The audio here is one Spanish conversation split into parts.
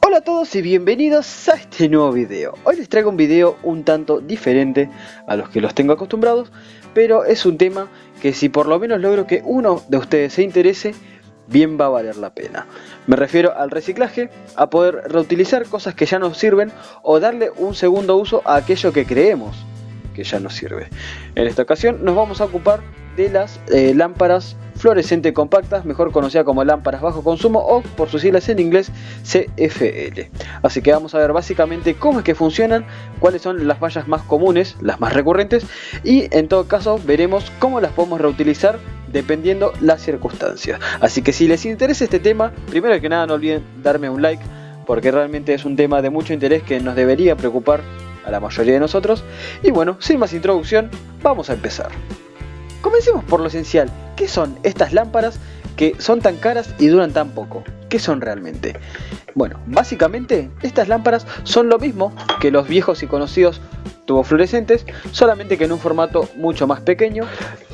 Hola a todos y bienvenidos a este nuevo video. Hoy les traigo un video un tanto diferente a los que los tengo acostumbrados, pero es un tema que si por lo menos logro que uno de ustedes se interese, bien va a valer la pena. Me refiero al reciclaje, a poder reutilizar cosas que ya nos sirven o darle un segundo uso a aquello que creemos que ya nos sirve. En esta ocasión nos vamos a ocupar de las lámparas fluorescentes compactas, mejor conocidas como lámparas bajo consumo o por sus siglas en inglés CFL. Así que vamos a ver básicamente cómo es que funcionan, cuáles son las fallas más comunes, las más recurrentes, y en todo caso veremos cómo las podemos reutilizar dependiendo las circunstancias. Así que si les interesa este tema, primero que nada no olviden darme un like, porque realmente es un tema de mucho interés que nos debería preocupar a la mayoría de nosotros. Y bueno, sin más introducción, vamos a empezar. Comencemos por lo esencial. ¿Qué son estas lámparas que son tan caras y duran tan poco? ¿Qué son realmente? Bueno, básicamente estas lámparas son lo mismo que los viejos y conocidos tubos fluorescentes, solamente que en un formato mucho más pequeño.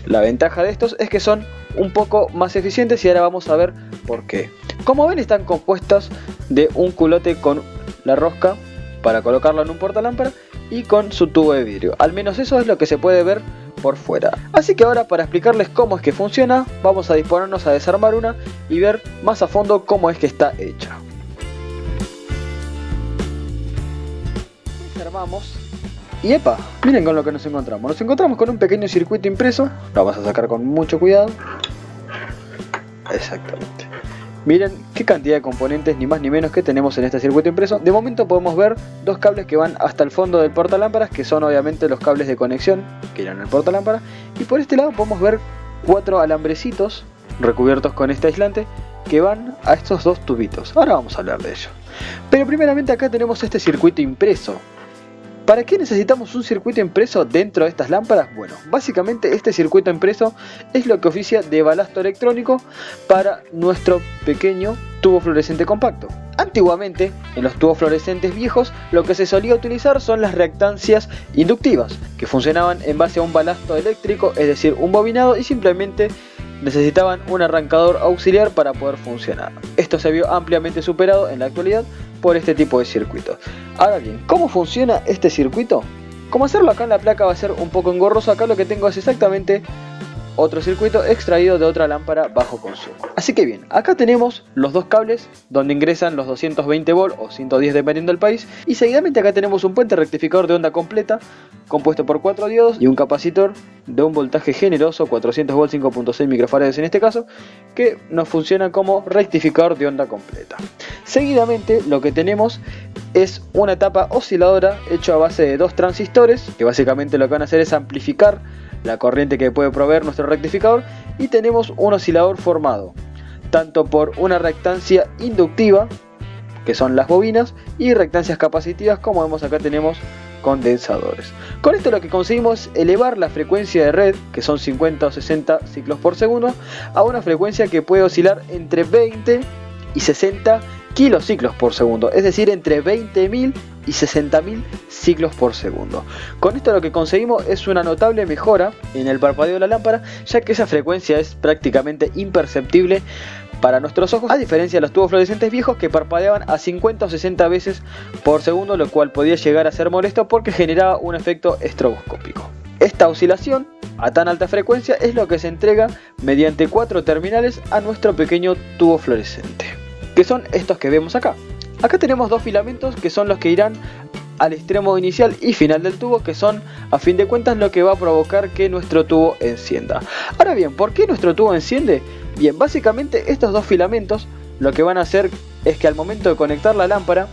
La ventaja de estos es que son un poco más eficientes y ahora vamos a ver por qué. Como ven, están compuestas de un culote con la rosca para colocarlo en un portalámpara y con su tubo de vidrio. Al menos eso es lo que se puede ver por fuera. Así que ahora, para explicarles cómo es que funciona, vamos a disponernos a desarmar una y ver más a fondo cómo es que está hecha. Desarmamos y ¡epa! Miren con lo que nos encontramos. Nos encontramos con un pequeño circuito impreso. Lo vamos a sacar con mucho cuidado. Exactamente. Miren qué cantidad de componentes, ni más ni menos, que tenemos en este circuito impreso. De momento podemos ver dos cables que van hasta el fondo del portalámparas, que son obviamente los cables de conexión que irán al portalámpara. Y por este lado podemos ver 4 alambrecitos recubiertos con este aislante que van a estos dos tubitos. Ahora vamos a hablar de ello. Pero primeramente acá tenemos este circuito impreso. ¿Para qué necesitamos un circuito impreso dentro de estas lámparas? Bueno, básicamente este circuito impreso es lo que oficia de balasto electrónico para nuestro pequeño tubo fluorescente compacto. Antiguamente, en los tubos fluorescentes viejos, lo que se solía utilizar son las reactancias inductivas, que funcionaban en base a un balasto eléctrico, es decir, un bobinado, y simplemente necesitaban un arrancador auxiliar para poder funcionar. Esto se vio ampliamente superado en la actualidad por este tipo de circuitos. Ahora bien, ¿cómo funciona este circuito? Como hacerlo acá en la placa va a ser un poco engorroso, acá lo que tengo es exactamente otro circuito extraído de otra lámpara bajo consumo. Así que bien, acá tenemos los dos cables donde ingresan los 220 volt o 110 dependiendo del país, y seguidamente acá tenemos un puente rectificador de onda completa compuesto por 4 diodos y un capacitor de un voltaje generoso, 400 volt 5.6 microfarads en este caso, que nos funciona como rectificador de onda completa. Seguidamente lo que tenemos es una tapa osciladora hecha a base de dos transistores, que básicamente lo que van a hacer es amplificar la corriente que puede proveer nuestro rectificador, y tenemos un oscilador formado tanto por una reactancia inductiva, que son las bobinas, y reactancias capacitivas, como vemos acá tenemos condensadores. Con esto lo que conseguimos es elevar la frecuencia de red, que son 50 o 60 ciclos por segundo, a una frecuencia que puede oscilar entre 20 y 60 kilociclos por segundo, es decir, entre 20.000 y 60.000 ciclos por segundo. Con esto lo que conseguimos es una notable mejora en el parpadeo de la lámpara, ya que esa frecuencia es prácticamente imperceptible para nuestros ojos, a diferencia de los tubos fluorescentes viejos que parpadeaban a 50 o 60 veces por segundo, lo cual podía llegar a ser molesto porque generaba un efecto estroboscópico. Esta oscilación a tan alta frecuencia es lo que se entrega mediante 4 terminales a nuestro pequeño tubo fluorescente, que son estos que vemos acá. Acá tenemos dos filamentos que son los que irán al extremo inicial y final del tubo, que son a fin de cuentas lo que va a provocar que nuestro tubo encienda. Ahora bien, ¿por qué nuestro tubo enciende? Bien, básicamente estos dos filamentos lo que van a hacer es que al momento de conectar la lámpara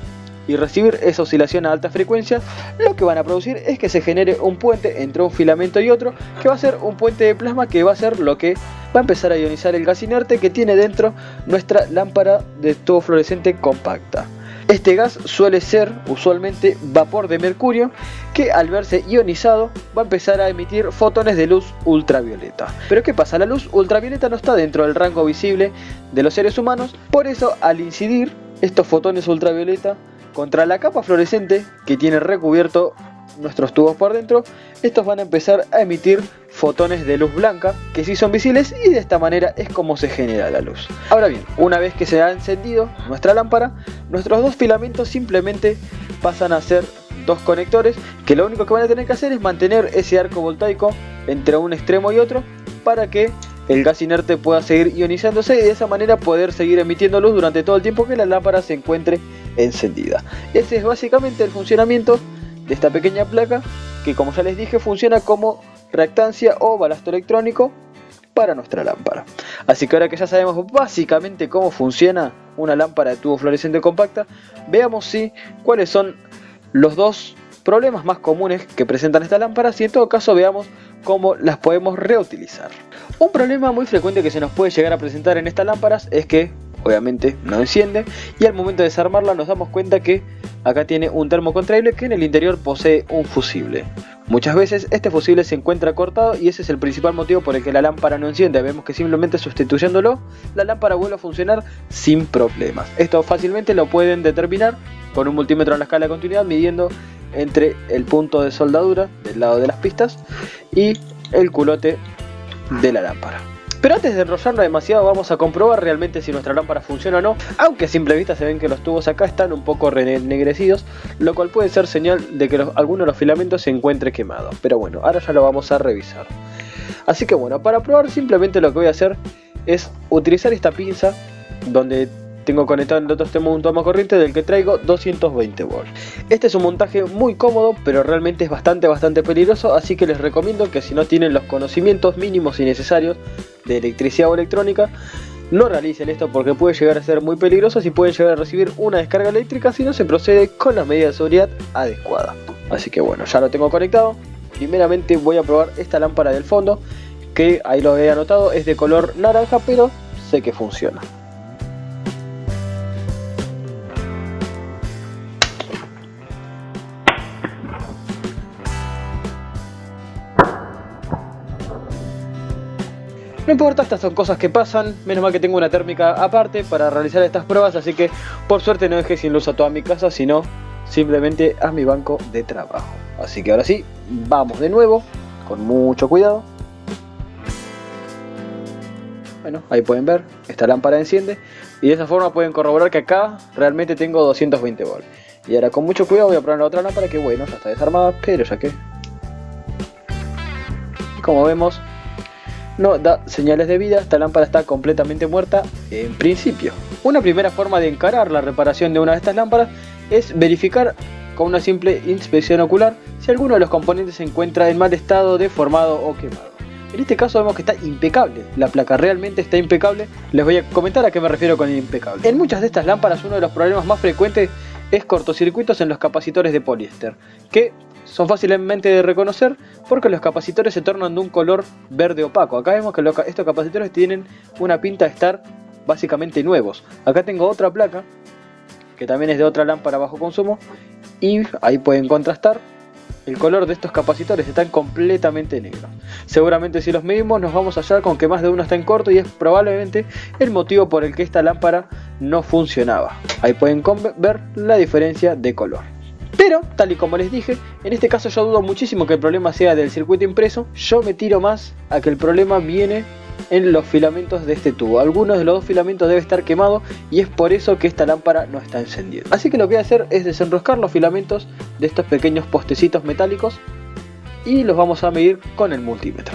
y recibir esa oscilación a alta frecuencia, lo que van a producir es que se genere un puente entre un filamento y otro, que va a ser un puente de plasma, que va a ser lo que va a empezar a ionizar el gas inerte que tiene dentro nuestra lámpara de tubo fluorescente compacta. Este gas suele ser usualmente vapor de mercurio, que al verse ionizado va a empezar a emitir fotones de luz ultravioleta. Pero ¿qué pasa? La luz ultravioleta no está dentro del rango visible de los seres humanos, por eso al incidir estos fotones ultravioleta contra la capa fluorescente que tiene recubierto nuestros tubos por dentro, estos van a empezar a emitir fotones de luz blanca que sí son visibles, y de esta manera es como se genera la luz. Ahora bien, una vez que se ha encendido nuestra lámpara, nuestros dos filamentos simplemente pasan a ser dos conectores que lo único que van a tener que hacer es mantener ese arco voltaico entre un extremo y otro para que el gas inerte pueda seguir ionizándose y de esa manera poder seguir emitiendo luz durante todo el tiempo que la lámpara se encuentre encendida. Ese es básicamente el funcionamiento de esta pequeña placa que, como ya les dije, funciona como reactancia o balasto electrónico para nuestra lámpara. Así que ahora que ya sabemos básicamente cómo funciona una lámpara de tubo fluorescente compacta, veamos cuáles son los dos problemas más comunes que presentan estas lámparas y en todo caso veamos cómo las podemos reutilizar. Un problema muy frecuente que se nos puede llegar a presentar en estas lámparas es que obviamente no enciende, y al momento de desarmarla nos damos cuenta que acá tiene un termocontraíble que en el interior posee un fusible. Muchas veces este fusible se encuentra cortado y ese es el principal motivo por el que la lámpara no enciende. Vemos que simplemente sustituyéndolo la lámpara vuelve a funcionar sin problemas. Esto fácilmente lo pueden determinar con un multímetro en la escala de continuidad, midiendo entre el punto de soldadura del lado de las pistas y el culote de la lámpara. Pero antes de enrollarlo demasiado, vamos a comprobar realmente si nuestra lámpara funciona o no, aunque a simple vista se ven que los tubos acá están un poco renegrecidos, lo cual puede ser señal de que alguno de los filamentos se encuentre quemado. Pero bueno, ahora ya lo vamos a revisar. Así que bueno, para probar simplemente lo que voy a hacer es utilizar esta pinza donde tengo conectado en el otro extremo un toma corriente del que traigo 220 volts. Este es un montaje muy cómodo, pero realmente es bastante peligroso, así que les recomiendo que si no tienen los conocimientos mínimos y necesarios de electricidad o electrónica, no realicen esto porque puede llegar a ser muy peligroso y pueden llegar a recibir una descarga eléctrica si no se procede con las medidas de seguridad adecuadas. Así que bueno, ya lo tengo conectado. Primeramente voy a probar esta lámpara del fondo, que ahí lo he anotado, es de color naranja, pero sé que funciona. No importa, estas son cosas que pasan, menos mal que tengo una térmica aparte para realizar estas pruebas, así que por suerte no dejé sin luz a toda mi casa, sino simplemente a mi banco de trabajo. Así que ahora sí, vamos de nuevo, con mucho cuidado. Bueno, ahí pueden ver, esta lámpara enciende y de esa forma pueden corroborar que acá realmente tengo 220 volts. Y ahora con mucho cuidado voy a probar la otra lámpara que bueno, ya está desarmada, pero ya que... Como vemos, no da señales de vida, esta lámpara está completamente muerta en principio. Una primera forma de encarar la reparación de una de estas lámparas es verificar con una simple inspección ocular si alguno de los componentes se encuentra en mal estado, deformado o quemado. En este caso vemos que está impecable, la placa realmente está impecable. Les voy a comentar a qué me refiero con impecable. En muchas de estas lámparas uno de los problemas más frecuentes es cortocircuitos en los capacitores de poliéster, que son fácilmente de reconocer porque los capacitores se tornan de un color verde opaco. Acá vemos que estos capacitores tienen una pinta de estar básicamente nuevos. Acá tengo otra placa que también es de otra lámpara bajo consumo y ahí pueden contrastar. El color de estos capacitores están completamente negros. Seguramente si los medimos nos vamos a hallar con que más de uno está en corto y es probablemente el motivo por el que esta lámpara no funcionaba. Ahí pueden ver la diferencia de color. Pero, tal y como les dije, en este caso yo dudo muchísimo que el problema sea del circuito impreso. Yo me tiro más a que el problema viene en los filamentos de este tubo. Algunos de los dos filamentos debe estar quemado y es por eso que esta lámpara no está encendiendo. Así que lo que voy a hacer es desenroscar los filamentos de estos pequeños postecitos metálicos y los vamos a medir con el multímetro.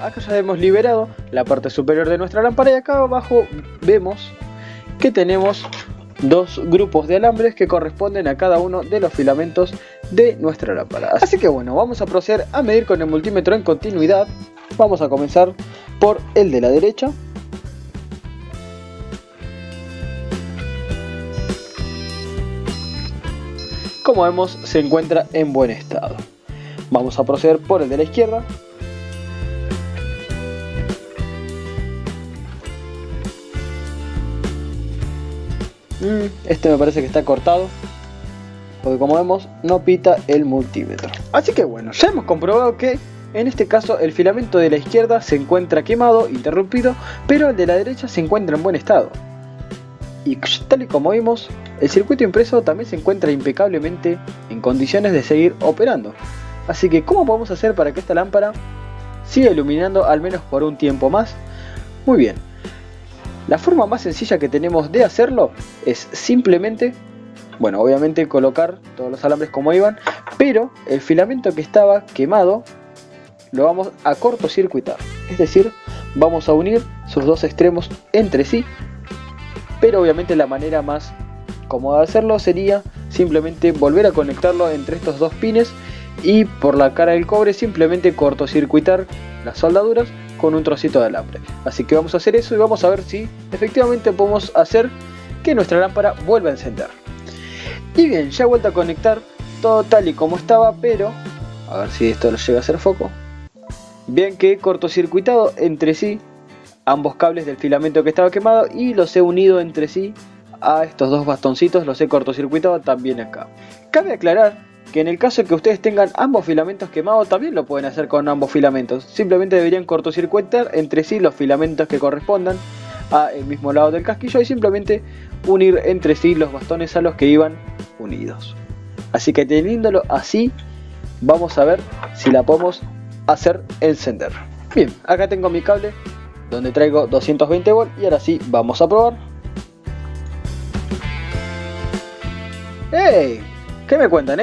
Acá ya hemos liberado la parte superior de nuestra lámpara y acá abajo vemos que tenemos dos grupos de alambres que corresponden a cada uno de los filamentos de nuestra lámpara. Así que bueno, vamos a proceder a medir con el multímetro en continuidad. Vamos a comenzar por el de la derecha. Como vemos, se encuentra en buen estado. Vamos a proceder por el de la izquierda. Este me parece que está cortado, porque como vemos no pita el multímetro. Así que bueno, ya hemos comprobado que en este caso el filamento de la izquierda se encuentra quemado, interrumpido, pero el de la derecha se encuentra en buen estado. Y tal y como vimos, el circuito impreso también se encuentra impecablemente en condiciones de seguir operando. Así que, ¿cómo podemos hacer para que esta lámpara siga iluminando al menos por un tiempo más? Muy bien, la forma más sencilla que tenemos de hacerlo es simplemente, bueno, obviamente colocar todos los alambres como iban, pero el filamento que estaba quemado lo vamos a cortocircuitar, es decir, vamos a unir sus dos extremos entre sí, pero obviamente la manera más cómoda de hacerlo sería simplemente volver a conectarlo entre estos dos pines y por la cara del cobre simplemente cortocircuitar las soldaduras con un trocito de alambre. Así que vamos a hacer eso y vamos a ver si efectivamente podemos hacer que nuestra lámpara vuelva a encender. Y bien, ya he vuelto a conectar todo tal y como estaba, pero a ver si esto lo llega a hacer foco. Bien que he cortocircuitado entre sí ambos cables del filamento que estaba quemado y los he unido entre sí a estos dos bastoncitos, los he cortocircuitado también acá. Cabe aclarar que en el caso de que ustedes tengan ambos filamentos quemados también lo pueden hacer con ambos filamentos, simplemente deberían cortocircuitar entre sí los filamentos que correspondan al mismo lado del casquillo y simplemente unir entre sí los bastones a los que iban unidos. Así que teniéndolo así, vamos a ver si la podemos hacer encender. Bien, acá tengo mi cable donde traigo 220 volts y ahora sí vamos a probar. ¡Hey! ¿Qué me cuentan,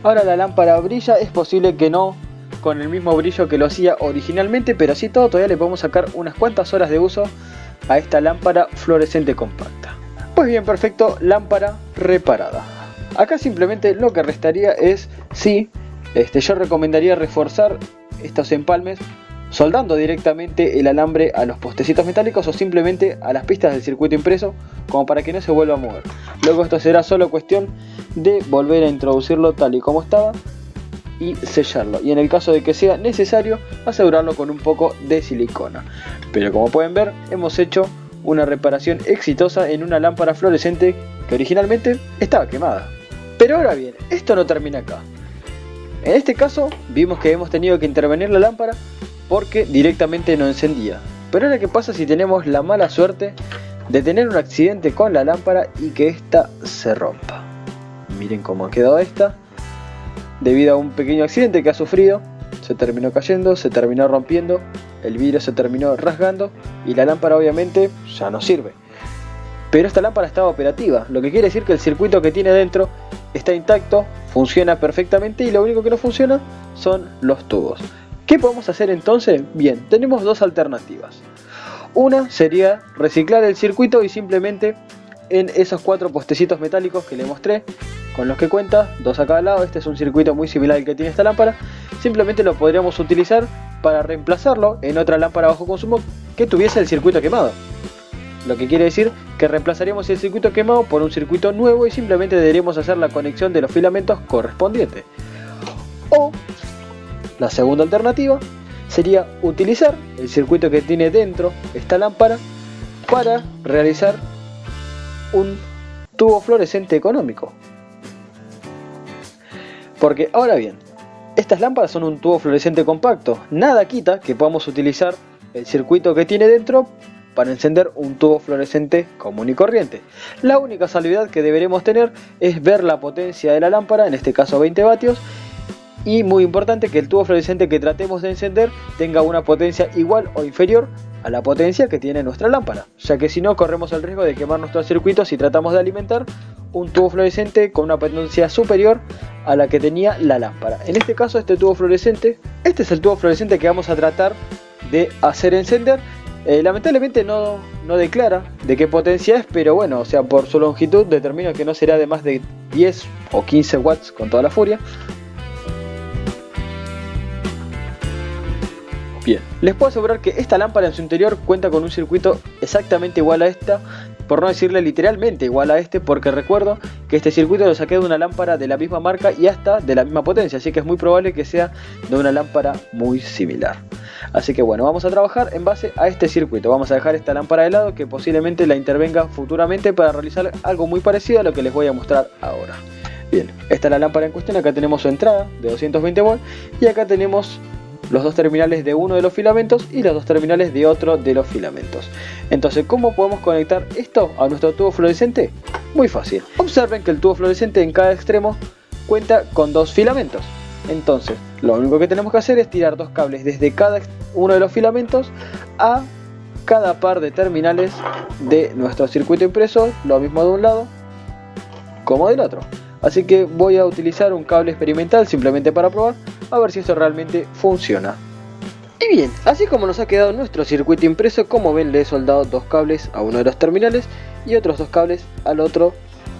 Ahora la lámpara brilla, es posible que no con el mismo brillo que lo hacía originalmente, pero así todo todavía le podemos sacar unas cuantas horas de uso a esta lámpara fluorescente compacta. Pues bien, perfecto, lámpara reparada. Acá simplemente lo que restaría es, yo recomendaría reforzar estos empalmes soldando directamente el alambre a los postecitos metálicos o simplemente a las pistas del circuito impreso como para que no se vuelva a mover. Luego esto será solo cuestión de volver a introducirlo tal y como estaba y sellarlo, y en el caso de que sea necesario asegurarlo con un poco de silicona. Pero como pueden ver, hemos hecho una reparación exitosa en una lámpara fluorescente que originalmente estaba quemada. Pero ahora bien, esto no termina acá. En este caso vimos que hemos tenido que intervenir la lámpara porque directamente no encendía. Pero ahora, ¿qué pasa si tenemos la mala suerte de tener un accidente con la lámpara y que esta se rompa? Miren cómo ha quedado esta. Debido a un pequeño accidente que ha sufrido, se terminó cayendo, se terminó rompiendo, el vidrio se terminó rasgando y la lámpara obviamente ya no sirve. Pero esta lámpara estaba operativa, lo que quiere decir que el circuito que tiene dentro está intacto, funciona perfectamente y lo único que no funciona son los tubos. ¿Qué podemos hacer entonces? Bien, tenemos dos alternativas. Una sería reciclar el circuito y simplemente en esos 4 postecitos metálicos que le mostré, con los que cuenta, 2 a cada lado, este es un circuito muy similar al que tiene esta lámpara, simplemente lo podríamos utilizar para reemplazarlo en otra lámpara bajo consumo que tuviese el circuito quemado. Lo que quiere decir que reemplazaríamos el circuito quemado por un circuito nuevo y simplemente deberíamos hacer la conexión de los filamentos correspondientes. O la segunda alternativa sería utilizar el circuito que tiene dentro esta lámpara para realizar un tubo fluorescente económico. Porque ahora bien, estas lámparas son un tubo fluorescente compacto, nada quita que podamos utilizar el circuito que tiene dentro para encender un tubo fluorescente común y corriente. La única salvedad que deberemos tener es ver la potencia de la lámpara, en este caso 20 vatios, y muy importante que el tubo fluorescente que tratemos de encender tenga una potencia igual o inferior a la potencia que tiene nuestra lámpara, ya que si no corremos el riesgo de quemar nuestro circuito si tratamos de alimentar un tubo fluorescente con una potencia superior a la que tenía la lámpara. En este caso este es el tubo fluorescente que vamos a tratar de hacer encender. Lamentablemente no declara de qué potencia es, pero bueno, o sea, por su longitud determina que no será de más de 10 o 15 watts con toda la furia. Bien, les puedo asegurar que esta lámpara en su interior cuenta con un circuito exactamente igual a esta, por no decirle literalmente igual a este, porque recuerdo que este circuito lo saqué de una lámpara de la misma marca y hasta de la misma potencia, así que es muy probable que sea de una lámpara muy similar. Así que bueno, vamos a trabajar en base a este circuito. Vamos a dejar esta lámpara de lado que posiblemente la intervenga futuramente para realizar algo muy parecido a lo que les voy a mostrar ahora. Bien, esta es la lámpara en cuestión. Acá tenemos su entrada de 220 volts y acá tenemos los dos terminales de uno de los filamentos y los dos terminales de otro de los filamentos. Entonces, ¿cómo podemos conectar esto a nuestro tubo fluorescente? Muy fácil. Observen que el tubo fluorescente en cada extremo cuenta con dos filamentos. Entonces, lo único que tenemos que hacer es tirar dos cables desde cada uno de los filamentos a cada par de terminales de nuestro circuito impreso, lo mismo de un lado como del otro. Así que voy a utilizar un cable experimental simplemente para probar a ver si esto realmente funciona. Y bien, así como nos ha quedado nuestro circuito impreso, como ven le he soldado dos cables a uno de los terminales y otros dos cables al otro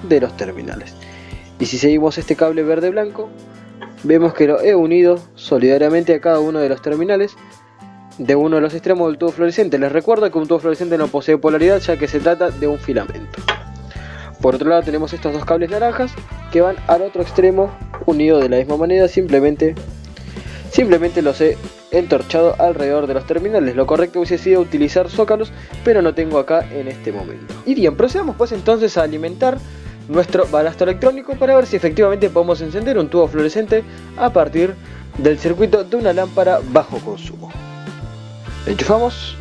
de los terminales. Y si seguimos este cable verde blanco, vemos que lo he unido solidariamente a cada uno de los terminales de uno de los extremos del tubo fluorescente. Les recuerdo que un tubo fluorescente no posee polaridad, ya que se trata de un filamento. Por otro lado tenemos estos dos cables naranjas que van al otro extremo unidos de la misma manera, simplemente los he entorchado alrededor de los terminales. Lo correcto hubiese sido utilizar zócalos, pero no tengo acá en este momento. Y bien, procedamos pues entonces a alimentar nuestro balasto electrónico para ver si efectivamente podemos encender un tubo fluorescente a partir del circuito de una lámpara bajo consumo. Enchufamos.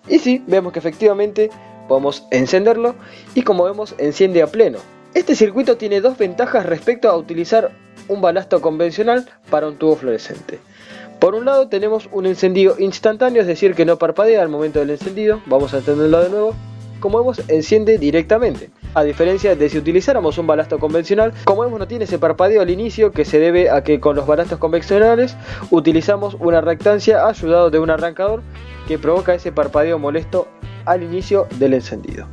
Y sí, vemos que efectivamente podemos encenderlo y como vemos enciende a pleno. Este circuito tiene dos ventajas respecto a utilizar un balasto convencional para un tubo fluorescente. Por un lado tenemos un encendido instantáneo, es decir que no parpadea al momento del encendido. Vamos a encenderlo de nuevo. Como vemos enciende directamente, a diferencia de si utilizáramos un balasto convencional. Como vemos no tiene ese parpadeo al inicio, que se debe a que con los balastos convencionales utilizamos una reactancia ayudado de un arrancador que provoca ese parpadeo molesto al inicio del encendido.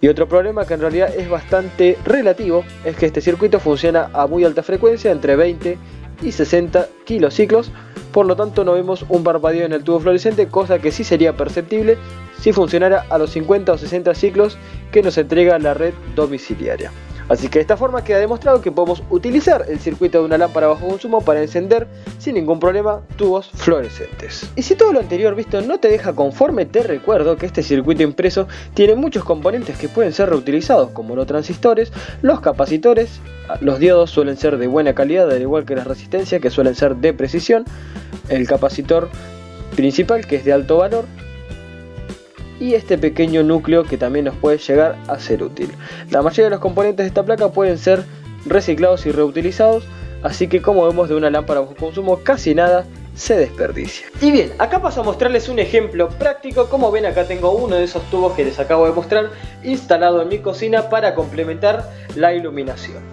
Y otro problema que en realidad es bastante relativo es que este circuito funciona a muy alta frecuencia, entre 20 y 60 kilociclos. Por lo tanto no vemos un parpadeo en el tubo fluorescente, cosa que sí sería perceptible si funcionara a los 50 o 60 ciclos que nos entrega la red domiciliaria. Así que de esta forma queda demostrado que podemos utilizar el circuito de una lámpara bajo consumo para encender sin ningún problema tubos fluorescentes. Y si todo lo anterior visto no te deja conforme, te recuerdo que este circuito impreso tiene muchos componentes que pueden ser reutilizados, como los transistores, los capacitores, los diodos suelen ser de buena calidad, al igual que las resistencias, que suelen ser de precisión, el capacitor principal, que es de alto valor, y este pequeño núcleo que también nos puede llegar a ser útil. La mayoría de los componentes de esta placa pueden ser reciclados y reutilizados, así que como vemos de una lámpara bajo consumo casi nada se desperdicia. Y bien, acá paso a mostrarles un ejemplo práctico. Como ven, acá tengo uno de esos tubos que les acabo de mostrar instalado en mi cocina para complementar la iluminación.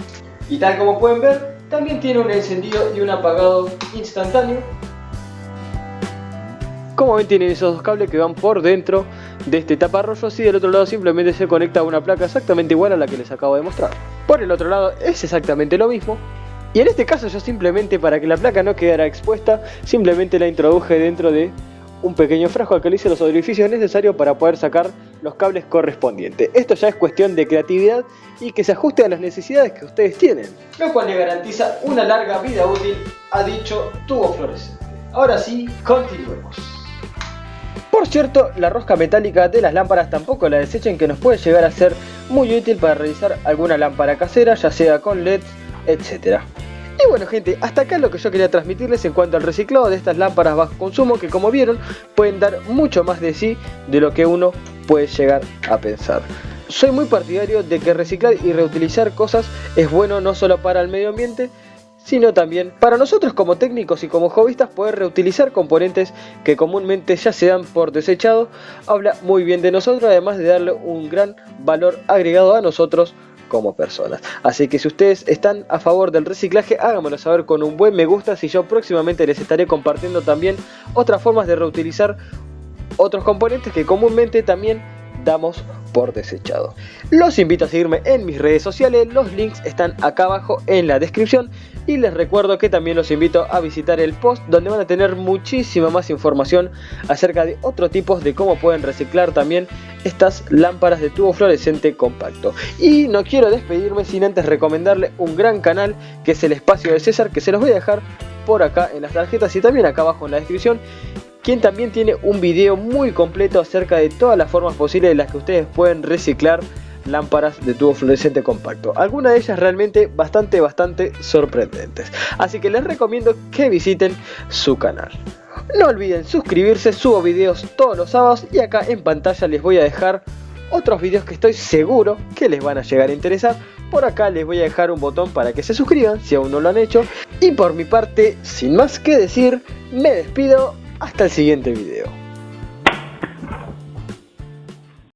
Y tal como pueden ver, también tiene un encendido y un apagado instantáneo. Como ven, tiene esos dos cables que van por dentro de este taparrollos y del otro lado simplemente se conecta a una placa exactamente igual a la que les acabo de mostrar. Por el otro lado es exactamente lo mismo. Y en este caso yo simplemente, para que la placa no quedara expuesta, simplemente la introduje dentro de un pequeño frasco al que le hice los orificios necesarios para poder sacar los cables correspondientes. Esto ya es cuestión de creatividad y que se ajuste a las necesidades que ustedes tienen, lo cual le garantiza una larga vida útil a dicho tubo fluorescente. Ahora sí, continuemos. Por cierto, la rosca metálica de las lámparas tampoco la desechen, que nos puede llegar a ser muy útil para realizar alguna lámpara casera, ya sea con LEDs, etc. Y bueno gente, hasta acá lo que yo quería transmitirles en cuanto al reciclado de estas lámparas bajo consumo, que como vieron pueden dar mucho más de sí de lo que uno puede llegar a pensar. Soy muy partidario de que reciclar y reutilizar cosas es bueno no solo para el medio ambiente, sino también para nosotros como técnicos y como hobbyistas. Poder reutilizar componentes que comúnmente ya se dan por desechados habla muy bien de nosotros, además de darle un gran valor agregado a nosotros como personas. Así que si ustedes están a favor del reciclaje, háganmelo saber con un buen me gusta, si yo próximamente les estaré compartiendo también otras formas de reutilizar otros componentes que comúnmente también damos por desechado. Los invito a seguirme en mis redes sociales, los links están acá abajo en la descripción, y les recuerdo que también los invito a visitar el post, donde van a tener muchísima más información acerca de otros tipos de cómo pueden reciclar también estas lámparas de tubo fluorescente compacto. Y no quiero despedirme sin antes recomendarle un gran canal que es El Espacio de César, que se los voy a dejar por acá en las tarjetas y también acá abajo en la descripción, quien también tiene un video muy completo acerca de todas las formas posibles en las que ustedes pueden reciclar lámparas de tubo fluorescente compacto. Algunas de ellas realmente bastante sorprendentes. Así que les recomiendo que visiten su canal. No olviden suscribirse, subo videos todos los sábados y acá en pantalla les voy a dejar otros videos que estoy seguro que les van a llegar a interesar. Por acá les voy a dejar un botón para que se suscriban si aún no lo han hecho. Y por mi parte, sin más que decir, me despido hasta el siguiente video.